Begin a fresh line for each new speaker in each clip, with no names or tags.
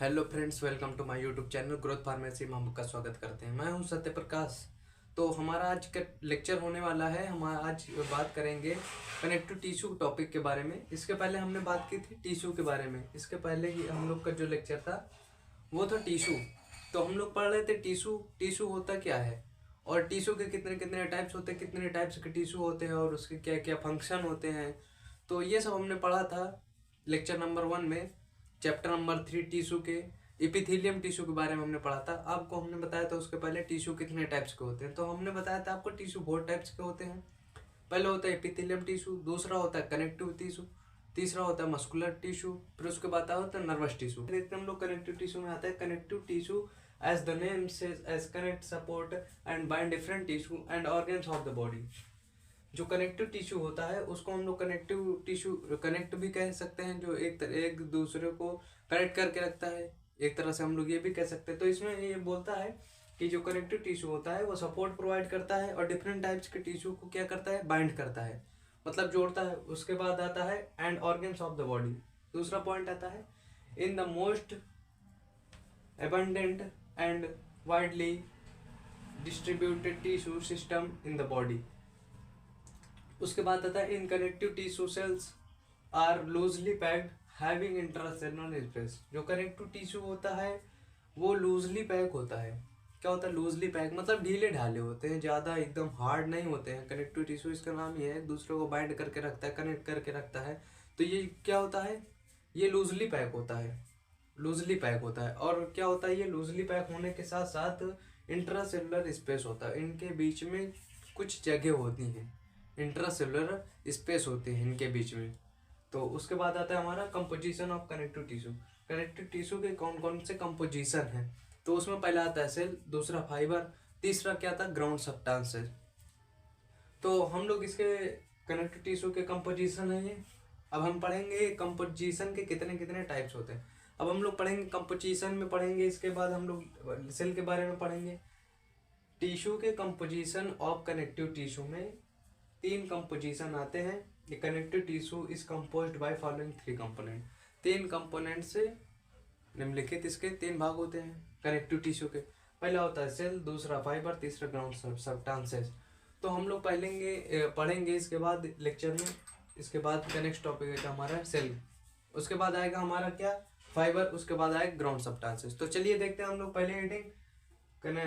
Hello friends, welcome to my YouTube channel growth pharmacy में हम आपका स्वागत करते हैं। मैं हूं सत्य प्रकाश। तो हमारा आज का लेक्चर होने वाला है। हम आज बात करेंगे कनेक्टिव टिश्यू टॉपिक के बारे में। इसके पहले हमने बात की थी टिश्यू के बारे में। इसके पहले ही हम लोग का जो लेक्चर था वो था टिश्यू। तो हम लोग पढ़ रहे थे टिश्यू। टिश्यू होता क्या है और टिश्यू के कितने कितने टाइप्स होते हैं, कितने टाइप्स के टिश्यू होते हैं और उसके क्या क्या फंक्शन होते हैं। तो ये सब हमने पढ़ा था लेक्चर नंबर 1 में। चैप्टर नंबर 3 टिश्यू के इपिथेलियम टिश्यू के बारे में हमने पढ़ा था। आपको हमने बताया था उसके पहले टिश्यू कितने टाइप्स के होते हैं। तो हमने बताया था आपको टिश्यू 4 टाइप्स के होते हैं। पहले होता है एपिथेलियम टिश्यू, दूसरा होता है कनेक्टिव टिश्यू, तीसरा होता है मस्कुलर टिश्यू, फिर उसके बाद होता है नर्वस टिश्यू। देखते हैं हम लोग कनेक्टिव टिश्यू में आता है। Connective tissue as the name says as connect support and bind different tissue and organs of the body. जो कनेक्टिव टिश्यू होता है उसको हम लोग कनेक्टिव टिश्यू कनेक्ट भी कह सकते हैं, जो एक दूसरे को कनेक्ट करके रखता है। एक तरह से हम लोग ये भी कह सकते हैं। तो इसमें ये बोलता है कि जो कनेक्टिव टिश्यू होता है वो सपोर्ट प्रोवाइड करता है और डिफरेंट टाइप्स के टिश्यू को क्या करता है, बाइंड करता है, मतलब जोड़ता है। उसके बाद आता है and organs of the body. दूसरा पॉइंट आता है in the most abundant and widely distributed tissue system in the body। उसके बाद आता है in connective tissue cells are loosely packed having intracellular space. जो कनेक्टिव टिश्यू होता है वो लूजली पैक होता है। क्या होता है लूजली पैक, मतलब ढीले ढाले होते हैं, ज़्यादा एकदम हार्ड नहीं होते हैं। कनेक्टिव टिश्यू इसका नाम ही है, एक दूसरे को बाइंड करके रखता है, कनेक्ट करके रखता है। तो ये क्या होता है, ये लूजली पैक होता है, लूजली पैक होता है। और क्या होता है, ये लूजली पैक होने के साथ साथ इंट्रासेलुलर स्पेस होता है। इनके बीच में कुछ जगह होती हैं, इंट्रासेलुलर स्पेस होते हैं इनके बीच में। तो उसके बाद आता है हमारा composition of connective tissue. Connective tissue के कौन कौन से कंपोजिशन हैं। तो उसमें पहला आता है सेल, दूसरा फाइबर, तीसरा क्या था, ग्राउंड सब्सटेंसेस। तो हम लोग इसके कनेक्टिव टिश्यू के कंपोजिशन है ये। अब हम पढ़ेंगे कंपोजिशन के कितने कितने टाइप्स होते हैं। अब हम लोग पढ़ेंगे कंपोजिशन में पढ़ेंगे, इसके बाद हम लोग सेल के बारे में पढ़ेंगे। टिश्यू के कंपोजिशन ऑफ कनेक्टिव टिश्यू में 3 कंपोजिशन आते हैं। ये connective tissue is composed by following 3 component. 3 component से निम्नलिखित इसके 3 भाग होते हैं कनेक्टिव टिश्यू के। पहला होता है सेल, दूसरा फाइबर, तीसरा ग्राउंड सब्सटेंसेस। तो हम लोग पढ़ेंगे इसके बाद लेक्चर में। इसके बाद का नेक्स्ट टॉपिक है हमारा सेल, उसके बाद आएगा हमारा क्या, फाइबर, उसके बाद आएगा ग्राउंड सब्सटेंसेस। तो चलिए देखते हैं हम लोग पहले heading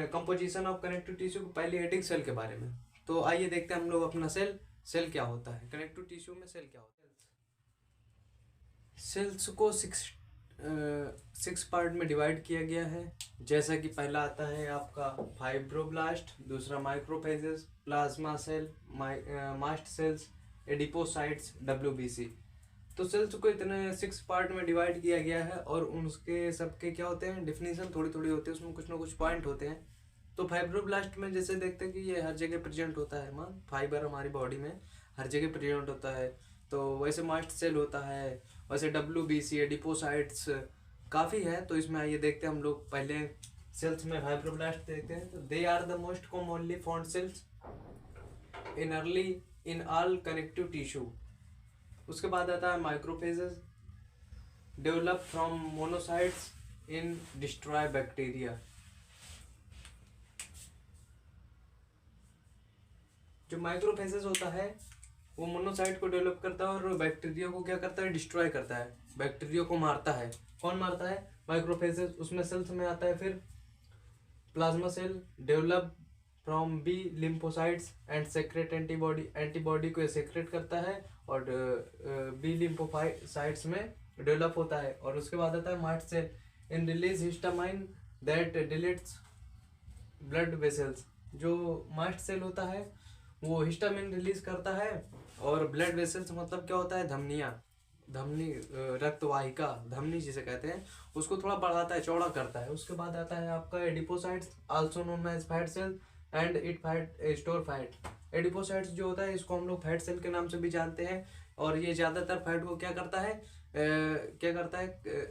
composition of connective tissue, पहले हेडिंग सेल के बारे में। तो आइए देखते हैं हम लोग अपना सेल। सेल क्या होता है, कनेक्टिव टिश्यू में सेल क्या होता है। सेल्स को 6 पार्ट में डिवाइड किया गया है। जैसा कि पहला आता है आपका फाइब्रोब्लास्ट, दूसरा macrophages, plasma cell, mast cells, adipocytes, WBC। तो सेल्स को इतने 6 पार्ट में डिवाइड किया गया है और उनके सबके क्या होते हैं, डिफिनीशन थोड़ी थोड़ी होती है, उसमें कुछ ना कुछ पॉइंट होते हैं। तो फाइब्रोब्लास्ट में जैसे देखते हैं कि ये हर जगह प्रेजेंट होता है, मान फाइबर हमारी बॉडी में हर जगह प्रेजेंट होता है। तो वैसे मास्ट सेल होता है, वैसे WBC, एडिपोसाइट्स काफ़ी है। तो इसमें आइए देखते हैं हम लोग पहले सेल्स में फाइब्रोब्लास्ट देखते हैं। तो they are the most commonly found cells in all connective tissue. उसके बाद आता है macrophages, develop from monocytes in destroy bacteria. जो माइक्रोफेजेस होता है वो मोनोसाइट को डेवलप करता है और बैक्टीरिया को क्या करता है, डिस्ट्रॉय करता है, बैक्टीरिया को मारता है। कौन मारता है, माइक्रोफेजेस। उसमें सेल्स में आता है फिर plasma cell, develop from B lymphocytes and secrete antibody. Antibody को सेक्रेट करता है और बी लिम्फोसाइट्स में डेवलप होता है। और उसके बाद आता है mast cell, in release histamine that dilates blood vessels. जो मास्ट सेल होता है वो हिस्टामिन रिलीज करता है और ब्लड वेसल्स मतलब क्या होता है, धमनियाँ, धमनी रक्तवाहिका, धमनी जिसे कहते हैं, उसको थोड़ा बढ़ाता है, चौड़ा करता है। उसके बाद आता है आपका adipocytes, also known as fat cell and it fat store fat. Adipocytes जो होता है इसको हम लोग फैट सेल के नाम से भी जानते हैं और ये ज़्यादातर फैट को क्या करता है,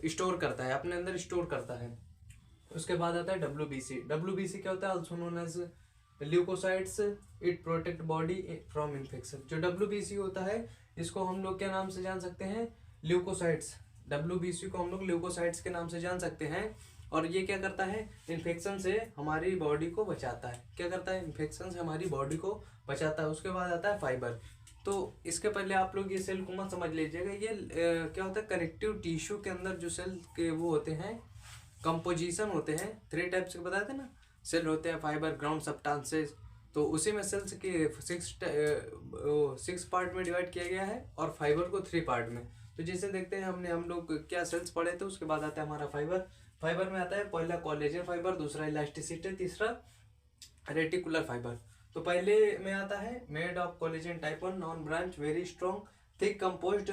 स्टोर करता है, अपने अंदर स्टोर करता है। उसके बाद आता है WBC। WBC क्या होता है, also known as leukocytes, it protect body from infection. जो WBC होता है इसको हम लोग क्या नाम से जान सकते हैं, ल्यूकोसाइट्स। WBC को हम लोग ल्यूकोसाइट्स के नाम से जान सकते हैं। और ये क्या करता है, इन्फेक्शन से हमारी बॉडी को बचाता है। क्या करता है, इन्फेक्शन से हमारी बॉडी को बचाता है। उसके बाद आता है फाइबर। तो इसके पहले आप लोग ये सेल को मत समझ लीजिएगा, ये क्या होता है, कनेक्टिव टिश्यू के अंदर जो सेल के वो होते हैं, कंपोजिशन होते हैं, 3 टाइप्स के बताए थे ना, सेल होते हैं, फाइबर, ग्राउंड सब्सटेंसेस। तो उसी में सेल्स के 6 पार्ट में डिवाइड किया गया है और फाइबर को 3 पार्ट में। तो जैसे देखते हैं हम लोग क्या सेल्स पढ़े थे, उसके बाद आता है हमारा फाइबर। फाइबर में आता है पहला कोलेजन फाइबर, दूसरा इलास्टिसिटी, तीसरा रेटिकुलर फाइबर। तो पहले में आता है made of collagen type 1 non branch very strong thick composed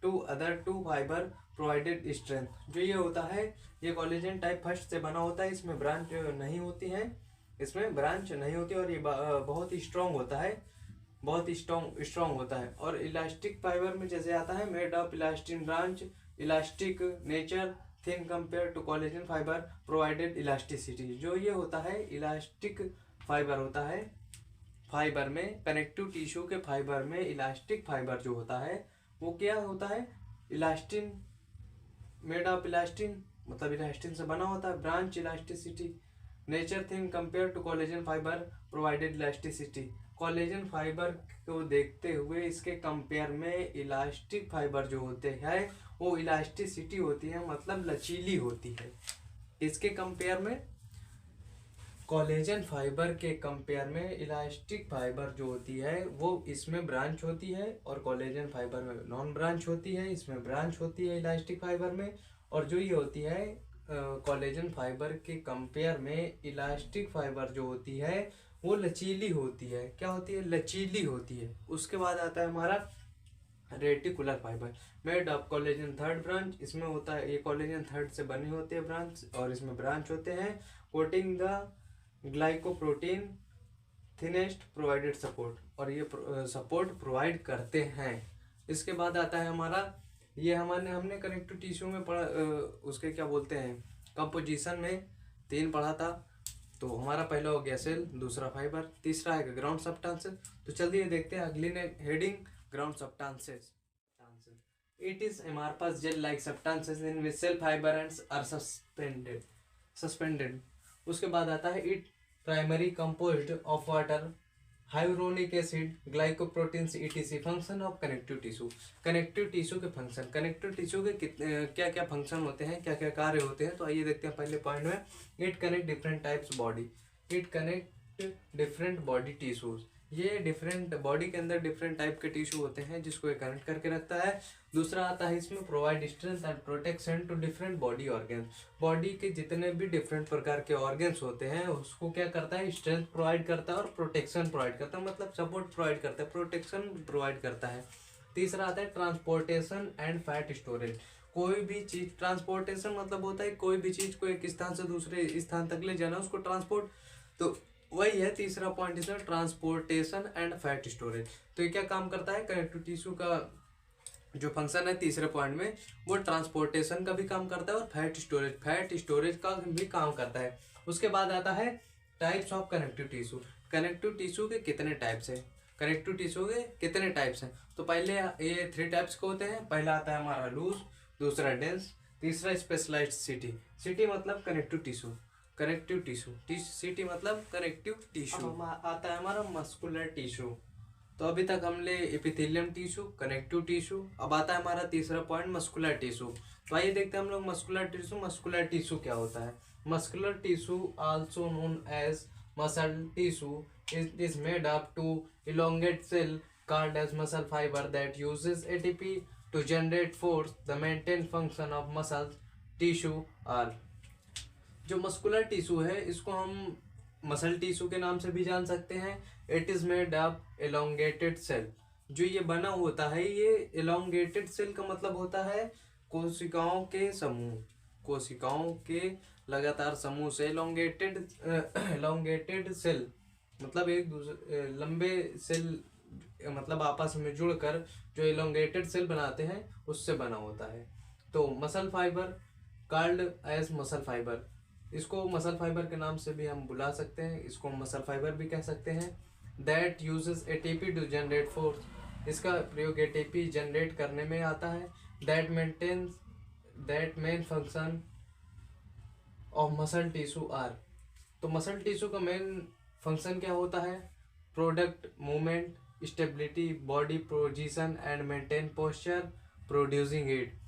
to other 2 fibre provided strength. जो ये होता है, ये कोलेजन टाइप फर्स्ट से बना होता है, इसमें ब्रांच नहीं होती है, इसमें ब्रांच नहीं होती और ये बहुत ही स्ट्रॉन्ग होता है, बहुत ही स्ट्रॉन्ग होता है। और इलास्टिक फाइबर में जैसे आता है made of elastin branch, elastic nature, thin compare to collagen fibre provided elasticity. जो ये होता है इलास्टिक फाइबर होता है, फाइबर में कनेक्टिव टिश्यू के फाइबर में इलास्टिक फाइबर जो होता है वो क्या होता है, इलास्टिन, मेड ऑफ इलास्टिन मतलब इलास्टिन से बना होता है, branch elasticity, nature thin compare to collagen fibre provided elasticity. Collagen fibre को देखते हुए इसके कंपेयर में इलास्टिक फाइबर जो होते हैं वो इलास्टिसिटी होती है, मतलब लचीली होती है। इसके कंपेयर में, कोलेजन फाइबर के कंपेयर में इलास्टिक फाइबर जो होती है वो इसमें ब्रांच होती है और कोलेजन फाइबर में नॉन ब्रांच होती है, इसमें ब्रांच होती है इलास्टिक फाइबर में। और जो ये होती है कोलेजन फाइबर के कंपेयर में इलास्टिक फाइबर जो होती है वो लचीली होती है। क्या होती है, लचीली होती है। उसके बाद आता है हमारा reticular fibre made of collagen third branch. इसमें होता है, ये कोलेजन थर्ड से बने होते हैं ब्रांच और इसमें ब्रांच होते हैं, coating the glycoprotein thinnest provided support, और ये सपोर्ट प्रोवाइड करते हैं। इसके बाद आता है हमारा, ये हमने कनेक्टिव टिश्यू में पढ़ा, उसके क्या बोलते हैं, कंपोजिशन में 3 पढ़ा था। तो हमारा पहला हो गया सेल, दूसरा फाइबर, तीसरा है ग्राउंड सब्सटेंसेस। तो चलिए देखते हैं अगली ने heading ground substances. It is amorphous gel like substances in which cell fibre ends are suspended. उसके बाद आता है it primary composed of water, hyaluronic acid, glycoproteins ETC. Function of connective tissue. Connective tissue के function, connective tissue के क्या क्या function होते हैं, क्या क्या कार्य होते हैं, तो आइए देखते हैं पहले पॉइंट में। It connect different types body, it connect different body tissues. ये डिफरेंट बॉडी के अंदर डिफरेंट टाइप के टिश्यू होते हैं जिसको ये कनेक्ट करके रखता है। दूसरा आता है इसमें provide strength and protection to different body organs. Body के जितने भी डिफरेंट प्रकार के ऑर्गन्स होते हैं उसको क्या करता है, स्ट्रेंथ प्रोवाइड करता है और प्रोटेक्शन प्रोवाइड करता है, मतलब सपोर्ट प्रोवाइड करता है, प्रोटेक्शन प्रोवाइड करता है। तीसरा आता है ट्रांसपोर्टेशन एंड फैट स्टोरेज। कोई भी चीज, ट्रांसपोर्टेशन मतलब होता है कोई भी चीज को एक स्थान से दूसरे स्थान तक ले जाना, उसको ट्रांसपोर्ट, तो वही है तीसरा पॉइंट इसमें, ट्रांसपोर्टेशन एंड फैट स्टोरेज। तो ये क्या काम करता है, कनेक्टिव टिश्यू का जो फंक्शन है तीसरे पॉइंट में, वो ट्रांसपोर्टेशन का भी काम करता है और फैट स्टोरेज का भी काम करता है। उसके बाद आता है types of connective tissue. Connective tissue के कितने टाइप्स हैं, कनेक्टिव टिश्यू के कितने टाइप्स हैं, तो पहले ये 3 टाइप्स के होते हैं। पहला आता है हमारा लूज, दूसरा डेंस, तीसरा स्पेशलाइज्ड सिटी। सिटी मतलब connective tissue, connective tissue, city मतलब कनेक्टिव टिश्यू। अब आता है हमारा मस्कुलर टिश्यू। तो अभी तक हमने एपिथेलियम टिश्यू, कनेक्टिव टिश्यू, अब आता है हमारा तीसरा पॉइंट मस्कुलर टिश्यू। तो आइए देखते हैं हम लोग मस्कुलर टिश्यू। मस्कुलर टिश्यू क्या होता है, muscular tissue also known as muscle tissue is made up to elongate cell called as muscle fiber that uses ATP to generate force. The maintain function of muscle tissue are, जो muscular tissue है इसको हम muscle tissue के नाम से भी जान सकते हैं। It is made of elongated cell. जो ये बना होता है, ये एलोंगेटेड सेल का मतलब होता है कोशिकाओं के समूह, कोशिकाओं के लगातार समूह से। एलोंगेटेड सेल मतलब एक दूसरे लंबे सेल, मतलब आपस में जुड़कर जो एलोंगेटेड सेल बनाते हैं उससे बना होता है। तो muscle fibre called as muscle fibre, इसको मसल फाइबर के नाम से भी हम बुला सकते हैं, इसको मसल फाइबर भी कह सकते हैं। That uses ATP to generate force, इसका प्रयोग एटीपी जनरेट करने में आता है। that maintains that main function of muscle tissue are। तो मसल टिश्यू का मेन फंक्शन क्या होता है? Product movement, stability, body position and maintain posture, producing heat.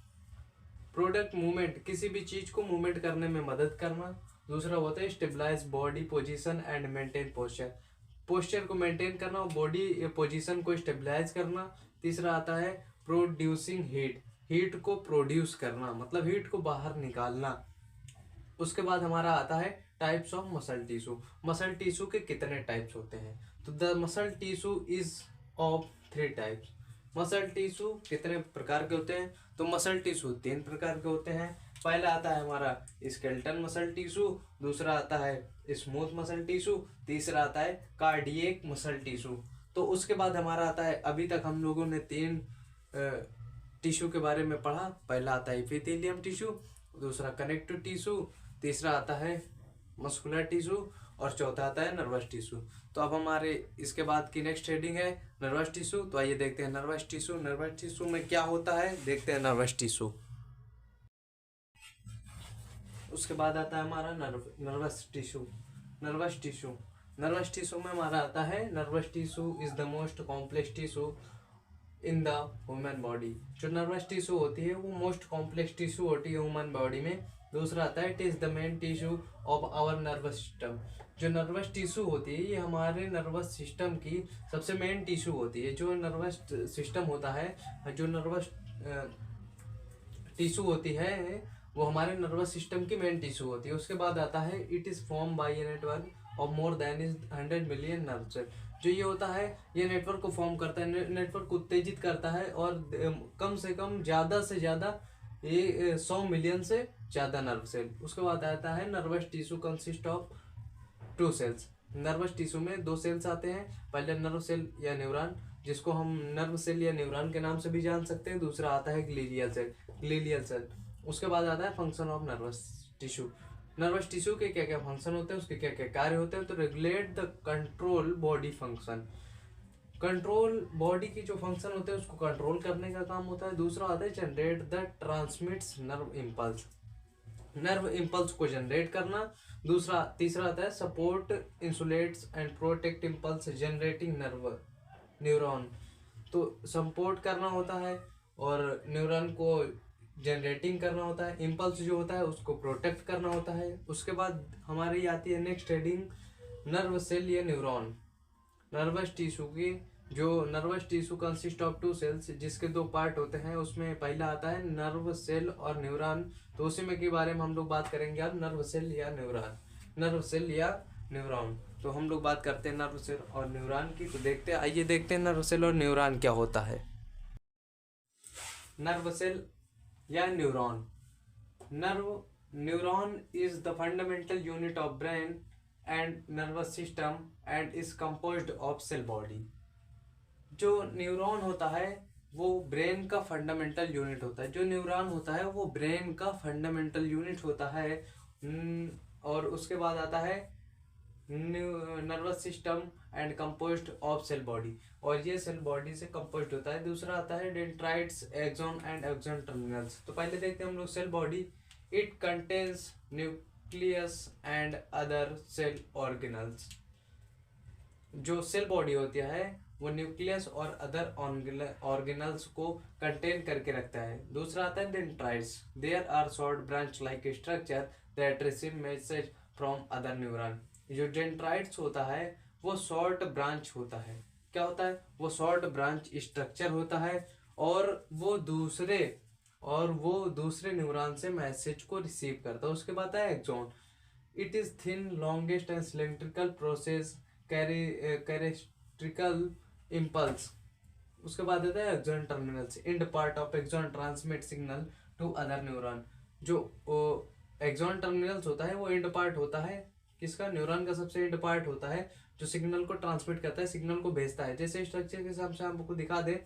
Product movement, किसी भी चीज को मूवमेंट करने में मदद करना। दूसरा होता है stabilize body position and maintain posture, posture को मेंटेन करना और बॉडी पोजीशन को स्टेबलाइज करना। तीसरा आता है प्रोड्यूसिंग हीट, हीट को प्रोड्यूस करना, मतलब हीट को बाहर निकालना। उसके बाद हमारा आता है types of muscle tissue. Muscle tissue के कितने टाइप्स होते हैं? तो the muscle tissue is of 3 types. Muscle tissue कितने प्रकार के होते हैं? तो मसल टिश्यू 3 प्रकार के होते हैं। पहला आता है हमारा स्केलेटल मसल टिश्यू, दूसरा आता है स्मूथ मसल टिश्यू, तीसरा आता है कार्डियक मसल टिश्यू। तो उसके बाद हमारा आता है, अभी तक हम लोगों ने 3 टिश्यू के बारे में पढ़ा। पहला आता है एपिथेलियम टिश्यू, दूसरा कनेक्टिव टिश्यू, तीसरा आता है मस्कुलर टिश्यू और चौथा आता है नर्वस टिश्यू। तो अब हमारे इसके बाद की नेक्स्ट हेडिंग है नर्वस टिश्यू। तो आइए देखते हैं नर्वस टिश्यू। नर्वस टिश्यू में क्या होता है, देखते हैं नर्वस टिश्यू। उसके बाद आता है हमारा nervous tissue. Nervous tissue, nervous tissue में हमारा आता है nervous tissue is the most complex tissue in the human body. जो नर्वस टिश्यू होती है वो मोस्ट कॉम्प्लेक्स टिश्यू होती है ह्यूमन बॉडी में। दूसरा आता है it is the main tissue of our nervous system. जो नर्वस टिश्यू होती है ये हमारे नर्वस सिस्टम की सबसे मेन टिश्यू होती है। जो नर्वस सिस्टम होता है, जो नर्वस टिश्यू होती है वो हमारे नर्वस सिस्टम की मेन टिश्यू होती है। उसके बाद आता है it is form by a network of more than 100 million nerve cell. जो ये होता है ये नेटवर्क को फॉर्म करता है, नेटवर्क को उत्तेजित करता है और कम से कम ज़्यादा से ज़्यादा ये 100 मिलियन से ज़्यादा नर्व सेल। उसके बाद आता है nervous tissue consist of 2 cells. Nervous tissue में 2 सेल्स आते हैं। पहले नर्व सेल या न्यूरॉन, जिसको हम नर्व सेल या न्यूरॉन के नाम से भी जान सकते हैं। दूसरा आता है ग्लीलियल सेल, ग्लीलियल सेल। उसके बाद आता है function of nervous tissue. Nervous tissue के क्या क्या फंक्शन होते हैं, उसके क्या क्या कार्य होते हैं? तो regulate the control body function, control body की जो फंक्शन होते हैं उसको कंट्रोल करने का काम होता है। दूसरा आता है generate the transmits nerve impulse, nerve impulse को जनरेट करना। तीसरा आता है support insulates and protect impulse generating neuron. तो सपोर्ट करना होता है और न्यूरॉन को जनरेटिंग करना होता है। इम्पल्स जो होता है उसको प्रोटेक्ट करना होता है। उसके बाद हमारी आती है नेक्स्ट हेडिंग नर्व सेल या न्यूरॉन। नर्वस टिश्यू की जो nervous tissue consist of 2 cells, जिसके 2 पार्ट होते हैं। उसमें पहला आता है नर्व सेल और न्यूरॉन। तो उसी में के बारे में हम लोग बात करेंगे अब, नर्व सेल या न्यूरॉन, नर्व सेल या न्यूरॉन। तो हम लोग बात करते हैं नर्व सेल और न्यूरॉन की। तो आइए देखते हैं नर्व सेल और न्यूरॉन क्या होता है। नर्व सेल या neuron. Neuron is the fundamental unit of brain and nervous system and is composed of cell body. जो न्यूरॉन होता है वो ब्रेन का फंडामेंटल यूनिट होता है। जो न्यूरॉन होता है वो ब्रेन का फंडामेंटल यूनिट होता है। और उसके बाद आता है nervous system and composed of cell body, और ये सेल बॉडी से कंपोज्ड होता है। दूसरा आता है dendrites, axon and axon terminals. तो पहले देखते हैं हम लोग cell body. It contains nucleus and other cell organelles. जो सेल बॉडी होती है वो न्यूक्लियस और अदर ऑर्गेनल्स को कंटेन करके रखता है। दूसरा आता है dendrites. There are short branch like structure that receive message from other neuron. जो डेंड्राइट्स होता है वो शॉर्ट ब्रांच होता है। क्या होता है? वो शॉर्ट ब्रांच स्ट्रक्चर होता है और वो दूसरे न्यूरॉन से मैसेज को रिसीव करता है। उसके बाद है axon. It is thin longest and cylindrical process कैरेक्टरिकल इम्पल्स। उसके बाद आता है axon terminals. End part of axon transmit signal to other neuron. जो एक्सॉन टर्मिनल्स होता है वो इंड पार्ट होता है किसका? न्यूरॉन का सबसे इंड पार्ट होता है जो सिग्नल को ट्रांसमिट करता है, सिग्नल को भेजता है। जैसे स्ट्रक्चर के हिसाब से आपको दिखा दे,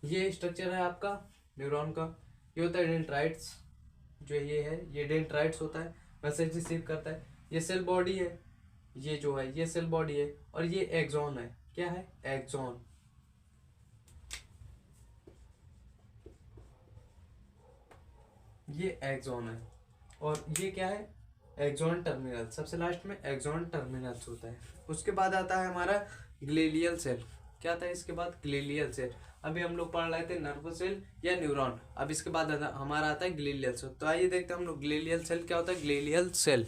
ये स्ट्रक्चर है आपका न्यूरॉन का। ये होता है डेंड्राइट्स, जो ये है ये डेंड्राइट्स होता है, मैसेज रिसीव करता है। ये सेल बॉडी है, ये जो है ये सेल बॉडी है, और ये एक्सॉन है। क्या है? एक्सॉन। ये एक्सॉन है और ये क्या है, एक्सॉन टर्मिनल, सबसे लास्ट में एक्सॉन टर्मिनल्स होता है। उसके बाद आता है हमारा ग्लेलियल सेल। क्या आता है इसके बाद, ग्लेलियल सेल। अभी हम लोग पढ़ रहे थे नर्व सेल या न्यूरॉन, अब इसके बाद हमारा आता है ग्लेलियल सेल। तो आइए देखते हैं हम लोग ग्लेलियल सेल क्या होता है। ग्लेलियल सेल